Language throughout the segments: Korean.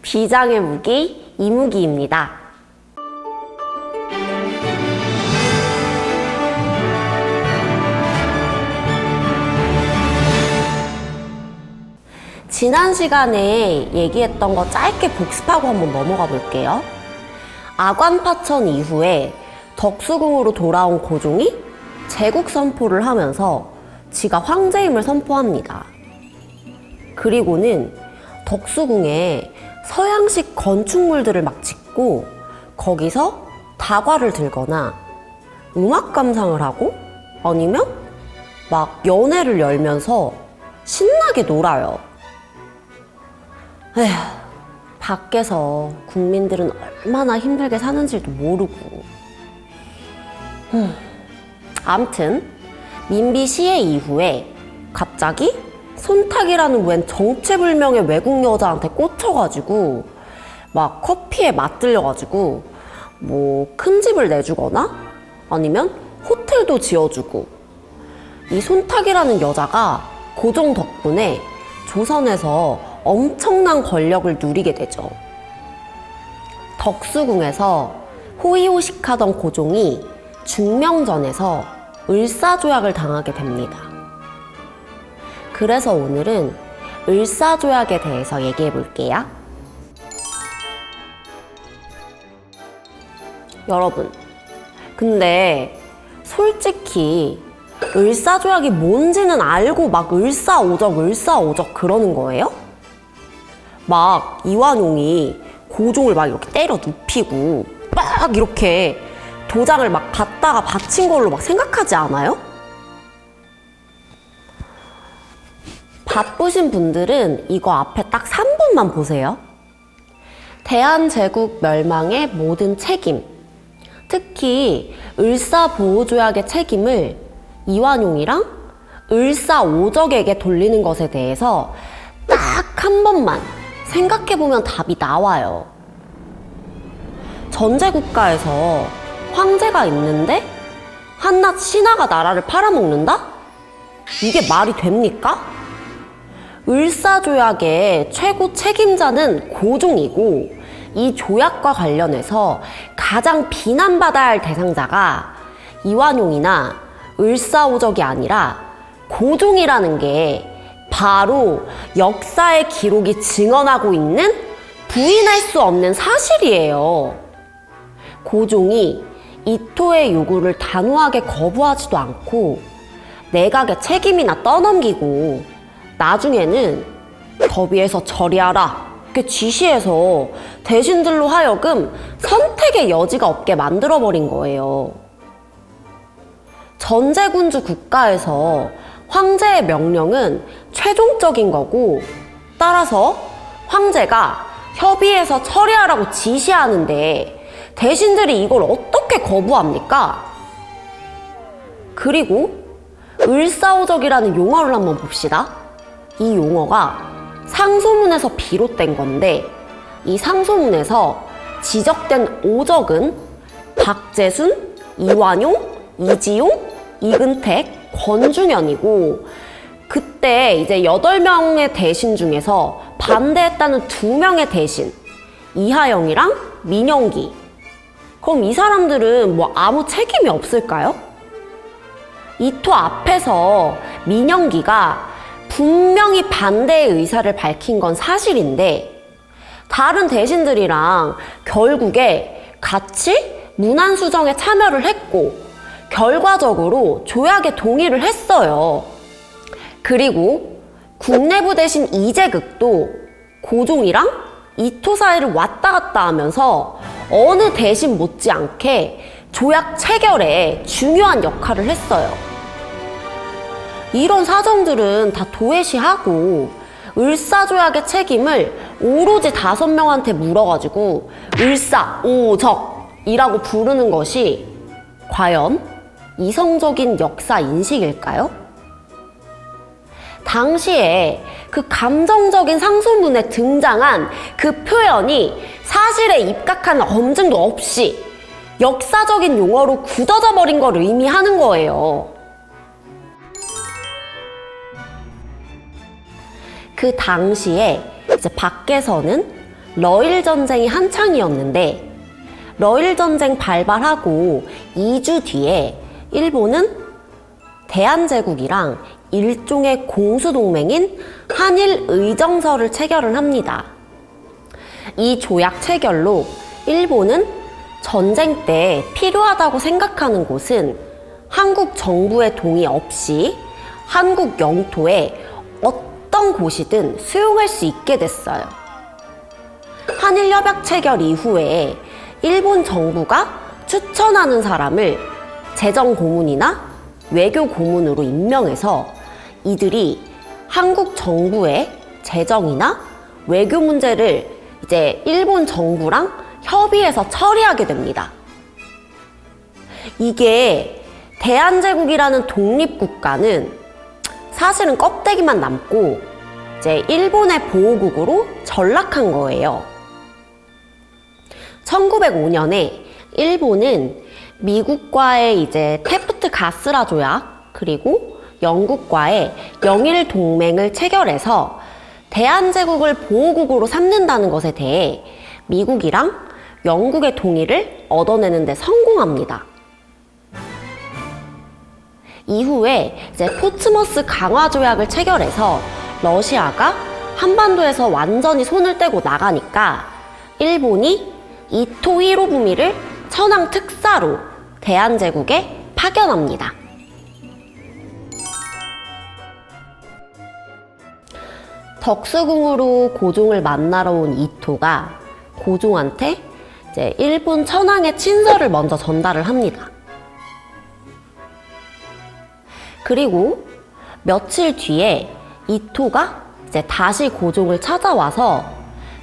비장의 무기 이무기입니다. 지난 시간에 얘기했던 거 짧게 복습하고 한번 넘어가 볼게요. 아관파천 이후에 덕수궁으로 돌아온 고종이 제국 선포를 하면서 지가 황제임을 선포합니다. 그리고는 덕수궁에 서양식 건축물들을 막 짓고 거기서 다과를 들거나 음악 감상을 하고 아니면 막 연회를 열면서 신나게 놀아요. 에휴, 밖에서 국민들은 얼마나 힘들게 사는지도 모르고. 암튼 민비 시해 이후에 갑자기 손탁이라는 웬 정체불명의 외국 여자한테 꽂혀가지고 막 커피에 맛들려가지고 뭐 큰 집을 내주거나 아니면 호텔도 지어주고, 이 손탁이라는 여자가 고종 덕분에 조선에서 엄청난 권력을 누리게 되죠. 덕수궁에서 호의호식하던 고종이 중명전에서 을사조약을 당하게 됩니다. 그래서 오늘은 을사조약에 대해서 얘기해 볼게요. 여러분, 근데 솔직히 을사조약이 뭔지는 알고 막 을사오적 그러는 거예요? 막 이완용이 고종을 막 이렇게 때려 눕히고 막 이렇게 도장을 막 갖다가 바친 걸로 막 생각하지 않아요? 바쁘신 분들은 이거 앞에 딱 3분만 보세요. 대한제국 멸망의 모든 책임, 특히 을사보호조약의 책임을 이완용이랑 을사오적에게 돌리는 것에 대해서 딱 한 번만 생각해보면 답이 나와요. 전제국가에서 황제가 있는데 한낱 신하가 나라를 팔아먹는다? 이게 말이 됩니까? 을사조약의 최고 책임자는 고종이고, 이 조약과 관련해서 가장 비난받아야 할 대상자가 이완용이나 을사오적이 아니라 고종이라는 게 바로 역사의 기록이 증언하고 있는 부인할 수 없는 사실이에요. 고종이 이토의 요구를 단호하게 거부하지도 않고 내각의 책임이나 떠넘기고 나중에는 더비에서 처리하라 이렇게 지시해서 대신들로 하여금 선택의 여지가 없게 만들어버린 거예요. 전제군주 국가에서 황제의 명령은 최종적인 거고, 따라서 황제가 협의해서 처리하라고 지시하는데 대신들이 이걸 어떻게 거부합니까? 그리고 을사오적이라는 용어를 한번 봅시다. 이 용어가 상소문에서 비롯된 건데, 이 상소문에서 지적된 오적은 박재순, 이완용, 이지용, 이근택, 권중현이고, 그때 이제 8명의 대신 중에서 반대했다는 2명의 대신, 이하영이랑 민영기. 그럼 이 사람들은 뭐 아무 책임이 없을까요? 이토 앞에서 민영기가 분명히 반대의 의사를 밝힌 건 사실인데, 다른 대신들이랑 결국에 같이 문안수정에 참여를 했고 결과적으로 조약에 동의를 했어요. 그리고 국내부 대신 이재극도 고종이랑 이토 사이를 왔다 갔다 하면서 어느 대신 못지않게 조약 체결에 중요한 역할을 했어요. 이런 사정들은 다 도외시하고 을사조약의 책임을 오로지 5명한테 물어가지고 을사오적이라고 부르는 것이 과연 이성적인 역사 인식일까요? 당시에 그 감정적인 상소문에 등장한 그 표현이 사실에 입각한 검증도 없이 역사적인 용어로 굳어져 버린 걸 의미하는 거예요. 그 당시에 이제 밖에서는 러일 전쟁이 한창이었는데 러일 전쟁 발발하고 2주 뒤에 일본은 대한제국이랑 일종의 공수동맹인 한일의정서를 체결을 합니다. 이 조약 체결로 일본은 전쟁 때 필요하다고 생각하는 곳은 한국 정부의 동의 없이 한국 영토에 어떤 곳이든 수용할 수 있게 됐어요. 한일협약 체결 이후에 일본 정부가 추천하는 사람을 재정고문이나 외교고문으로 임명해서 이들이 한국 정부의 재정이나 외교 문제를 이제 일본 정부랑 협의해서 처리하게 됩니다. 이게 대한제국이라는 독립국가는 사실은 껍데기만 남고 이제 일본의 보호국으로 전락한 거예요. 1905년에 일본은 미국과의 이제 테프트 가스라 조약 그리고 영국과의 영일 동맹을 체결해서 대한제국을 보호국으로 삼는다는 것에 대해 미국이랑 영국의 동의를 얻어내는 데 성공합니다. 이후에 이제 포츠머스 강화 조약을 체결해서 러시아가 한반도에서 완전히 손을 떼고 나가니까 일본이 이토 히로부미를 천황 특사로 대한제국에 파견합니다. 덕수궁으로 고종을 만나러 온 이토가 고종한테 이제 일본 천황의 친서를 먼저 전달을 합니다. 그리고 며칠 뒤에 이토가 이제 다시 고종을 찾아와서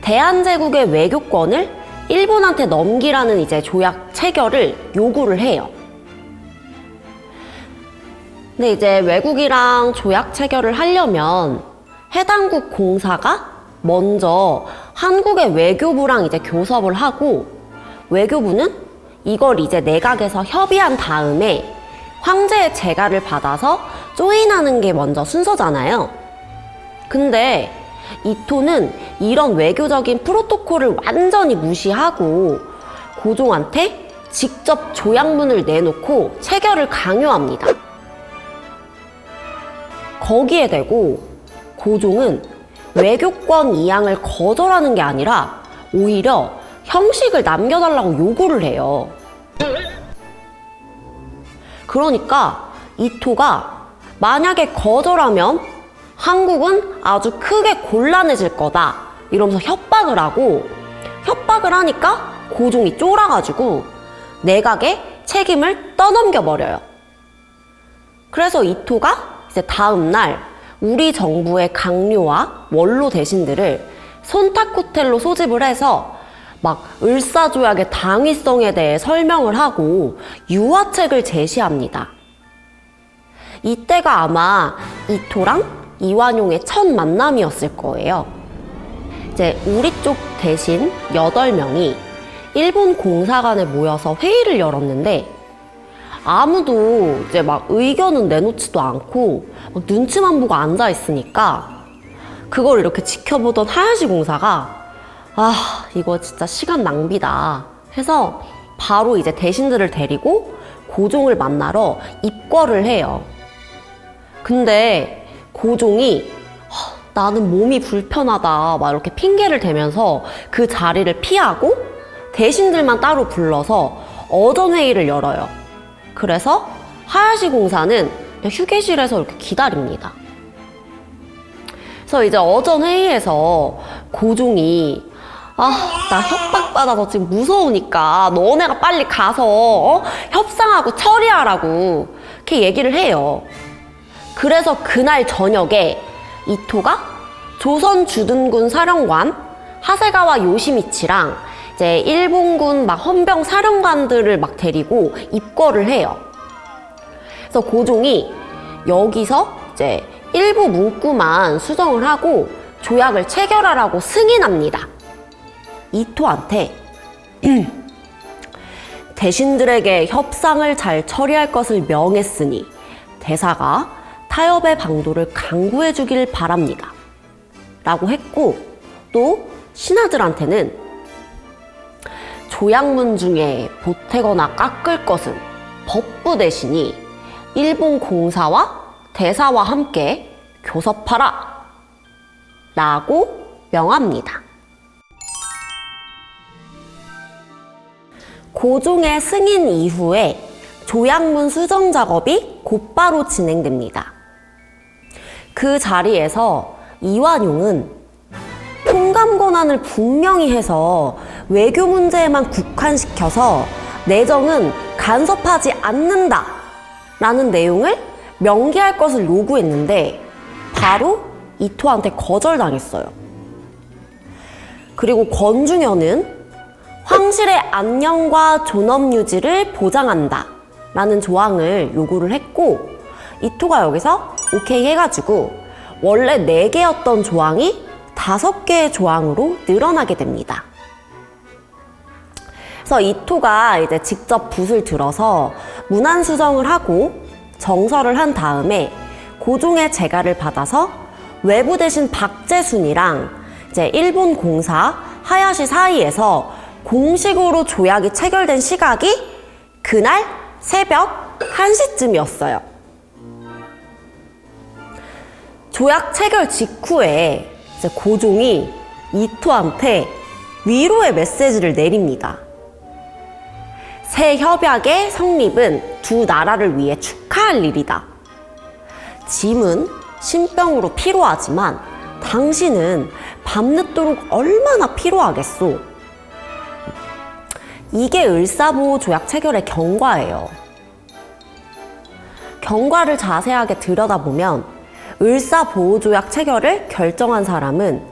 대한제국의 외교권을 일본한테 넘기라는 이제 조약 체결을 요구를 해요. 근데 이제 외국이랑 조약 체결을 하려면 해당국 공사가 먼저 한국의 외교부랑 이제 교섭을 하고 외교부는 이걸 이제 내각에서 협의한 다음에 황제의 재가를 받아서 조인하는 게 먼저 순서잖아요. 근데 이토는 이런 외교적인 프로토콜을 완전히 무시하고 고종한테 직접 조약문을 내놓고 체결을 강요합니다. 거기에 대고 고종은 외교권 이양을 거절하는 게 아니라 오히려 형식을 남겨달라고 요구를 해요. 그러니까 이토가 만약에 거절하면 한국은 아주 크게 곤란해질 거다 이러면서 협박을 하니까 고종이 쫄아가지고 내각에 책임을 떠넘겨버려요. 그래서 이토가 이제 다음날 우리 정부의 강요와 원로 대신들을 손탁호텔로 소집을 해서 막 을사조약의 당위성에 대해 설명을 하고 유화책을 제시합니다. 이때가 아마 이토랑 이완용의 첫 만남이었을 거예요. 이제 우리 쪽 대신 8명이 일본 공사관에 모여서 회의를 열었는데 아무도 이제 막 의견은 내놓지도 않고 막 눈치만 보고 앉아 있으니까 그걸 이렇게 지켜보던 하야시 공사가 이거 진짜 시간 낭비다 해서 바로 이제 대신들을 데리고 고종을 만나러 입궐을 해요. 근데 고종이 나는 몸이 불편하다 막 이렇게 핑계를 대면서 그 자리를 피하고 대신들만 따로 불러서 어전회의를 열어요. 그래서 하야시 공사는 휴게실에서 이렇게 기다립니다. 그래서 이제 어전회의에서 고종이 나 협박받아서 지금 무서우니까 너네가 빨리 가서 협상하고 처리하라고 이렇게 얘기를 해요. 그래서 그날 저녁에 이토가 조선 주둔군 사령관 하세가와 요시미치랑 이제 일본군 막 헌병 사령관들을 막 데리고 입궐을 해요. 그래서 고종이 여기서 이제 일부 문구만 수정을 하고 조약을 체결하라고 승인합니다. 이토한테 대신들에게 협상을 잘 처리할 것을 명했으니 대사가 타협의 방도를 강구해 주길 바랍니다. 라고 했고 또 신하들한테는 조약문 중에 보태거나 깎을 것은 법부 대신이 일본 공사와 대사와 함께 교섭하라 라고 명합니다. 고종의 승인 이후에 조약문 수정 작업이 곧바로 진행됩니다. 그 자리에서 이완용은 통감 권한을 분명히 해서 외교 문제에만 국한시켜서 내정은 간섭하지 않는다 라는 내용을 명기할 것을 요구했는데 바로 이토한테 거절당했어요. 그리고 권중현은 황실의 안녕과 존엄 유지를 보장한다 라는 조항을 요구를 했고 이토가 여기서 오케이 해가지고 원래 4개였던 조항이 5개의 조항으로 늘어나게 됩니다. 그래서 이토가 이제 직접 붓을 들어서 문안 수정을 하고 정서를 한 다음에 고종의 재가를 받아서 외부 대신 박재순이랑 이제 일본 공사 하야시 사이에서 공식으로 조약이 체결된 시각이 그날 새벽 1시쯤이었어요. 조약 체결 직후에 이제 고종이 이토한테 위로의 메시지를 내립니다. 새 협약의 성립은 두 나라를 위해 축하할 일이다. 짐은 신병으로 필요하지만 당신은 밤늦도록 얼마나 필요하겠소. 이게 을사보호 조약 체결의 경과예요. 경과를 자세하게 들여다보면 을사보호 조약 체결을 결정한 사람은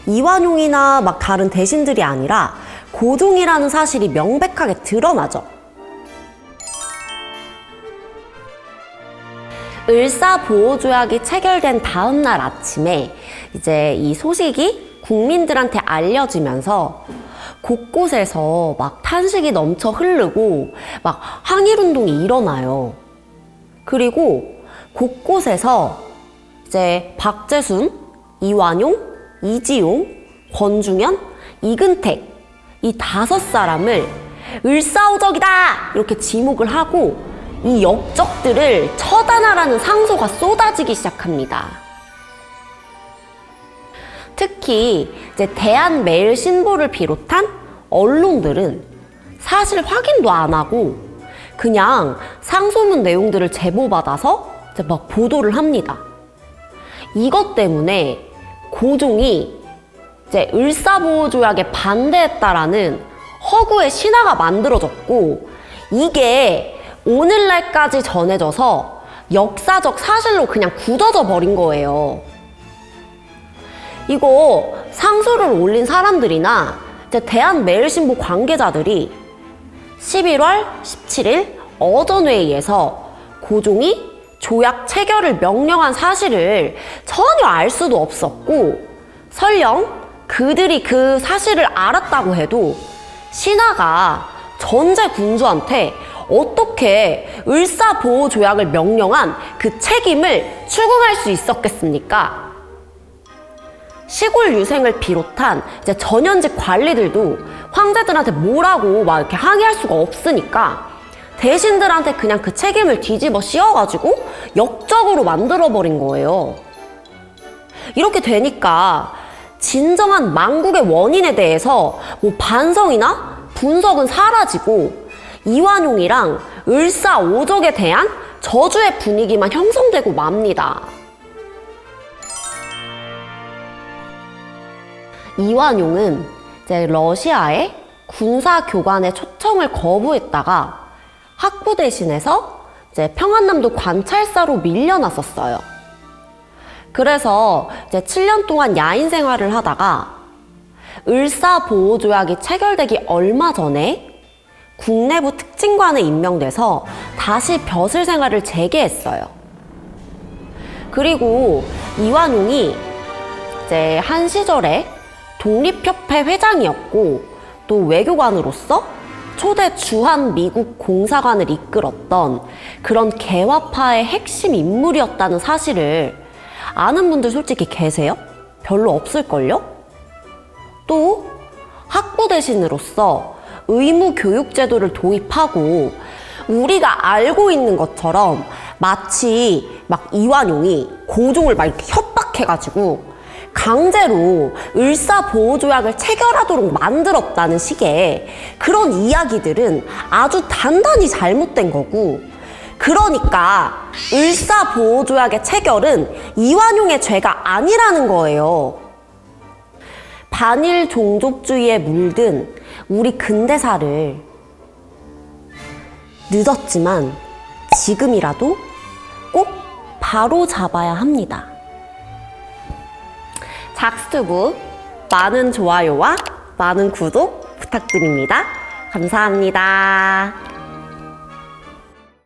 이완용이나 막 다른 대신들이 아니라 고종이라는 사실이 명백하게 드러나죠. 을사보호조약이 체결된 다음 날 아침에 이제 이 소식이 국민들한테 알려지면서 곳곳에서 막 탄식이 넘쳐 흐르고 막 항일운동이 일어나요. 그리고 곳곳에서 이제 박재순, 이완용, 이지용, 권중현, 이근택 이 5사람을 을사오적이다 이렇게 지목을 하고 이 역적들을 처단하라는 상소가 쏟아지기 시작합니다. 특히 이제 대한매일신보를 비롯한 언론들은 사실 확인도 안 하고 그냥 상소문 내용들을 제보받아서 이제 막 보도를 합니다. 이것 때문에 고종이 이제 을사보호조약에 반대했다라는 허구의 신화가 만들어졌고 이게 오늘날까지 전해져서 역사적 사실로 그냥 굳어져 버린 거예요. 이거 상소를 올린 사람들이나 이제 대한매일신보 관계자들이 11월 17일 어전회의에서 고종이 조약 체결을 명령한 사실을 전혀 알 수도 없었고 설령 그들이 그 사실을 알았다고 해도 신하가 전제 군주한테 어떻게 을사보호조약을 명령한 그 책임을 추궁할 수 있었겠습니까? 시골 유생을 비롯한 이제 전현직 관리들도 황제들한테 뭐라고 막 이렇게 항의할 수가 없으니까 대신들한테 그냥 그 책임을 뒤집어 씌워가지고 역적으로 만들어버린 거예요. 이렇게 되니까 진정한 망국의 원인에 대해서 뭐 반성이나 분석은 사라지고 이완용이랑 을사오적에 대한 저주의 분위기만 형성되고 맙니다. 이완용은 이제 러시아의 군사 교관의 초청을 거부했다가 학부 대신해서 이제 평안남도 관찰사로 밀려났었어요. 그래서 이제 7년 동안 야인 생활을 하다가 을사보호조약이 체결되기 얼마 전에 국내부 특징관에 임명돼서 다시 벼슬 생활을 재개했어요. 그리고 이완용이 이제 한 시절에 독립협회 회장이었고 또 외교관으로서 초대 주한 미국 공사관을 이끌었던 그런 개화파의 핵심 인물이었다는 사실을 아는 분들 솔직히 계세요? 별로 없을걸요? 또 대신으로서 의무 교육 제도를 도입하고 우리가 알고 있는 것처럼 마치 막 이완용이 고종을 막 이렇게 협박해가지고 강제로 을사보호조약을 체결하도록 만들었다는 식의 그런 이야기들은 아주 단단히 잘못된 거고, 그러니까 을사보호조약의 체결은 이완용의 죄가 아니라는 거예요. 반일 종족주의에 물든 우리 근대사를 늦었지만 지금이라도 꼭 바로 잡아야 합니다. 작스튜브 많은 좋아요와 많은 구독 부탁드립니다. 감사합니다.